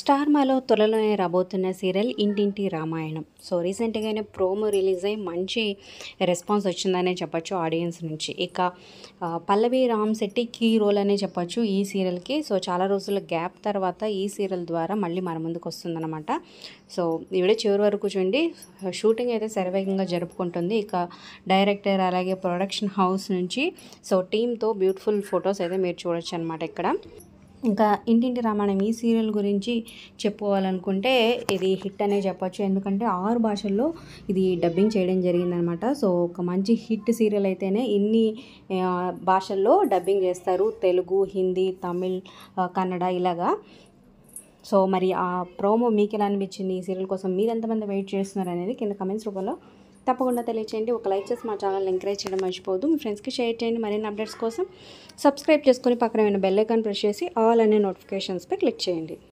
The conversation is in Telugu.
స్టార్ మాలో త్వరలోనే రాబోతున్న సీరియల్ ఇంటింటి రామాయణం. సో రీసెంట్గానే ప్రోమో రిలీజ్ అయ్యి మంచి రెస్పాన్స్ వచ్చిందనే చెప్పొచ్చు ఆడియన్స్ నుంచి. ఇక పల్లవి రామ్ శెట్టి కీ రోల్ అనే చెప్పొచ్చు ఈ సీరియల్కి. సో చాలా రోజుల గ్యాప్ తర్వాత ఈ సీరియల్ ద్వారా మళ్ళీ మన ముందుకు వస్తుందన్నమాట. సో ఈ వీడియో చివరి వరకు చూడండి. షూటింగ్ అయితే శరవేగంగా జరుపుకుంటుంది. ఇక డైరెక్టర్ అలాగే ప్రొడక్షన్ హౌస్ నుంచి సో టీంతో బ్యూటిఫుల్ ఫొటోస్ అయితే మీరు చూడొచ్చు అనమాట ఇక్కడ. ఇంకా ఇంటింటి రామాయణం ఈ సీరియల్ గురించి చెప్పుకోవాలనుకుంటే ఇది హిట్ అనే చెప్పొచ్చు. ఎందుకంటే 6 భాషల్లో ఇది డబ్బింగ్ చేయడం జరిగిందనమాట. సో ఒక మంచి హిట్ సీరియల్ అయితేనే ఇన్ని భాషల్లో డబ్బింగ్ చేస్తారు. తెలుగు, హిందీ, తమిళ్, కన్నడ ఇలాగా. సో మరి ఆ ప్రోమో మీకు ఎలా అనిపించింది? ఈ సీరియల్ కోసం మీరు ఎంతమంది వెయిట్ చేస్తున్నారు అనేది కింద కమెంట్స్ రూపంలో తప్పకుండా తెలియచేయండి. ఒక లైక్ చేసి మా ఛానల్ని ఎంకరేజ్ చేయడం మర్చిపోవద్దు. మీ ఫ్రెండ్స్కి షేర్ చేయండి. మరిన్ని అప్డేట్స్ కోసం సబ్స్క్రైబ్ చేసుకొని పక్కన ఉన్న బెల్ ఐకాన్ ప్రెస్ చేసి ఆల్ అనే నోటిఫికేషన్స్పై క్లిక్ చేయండి.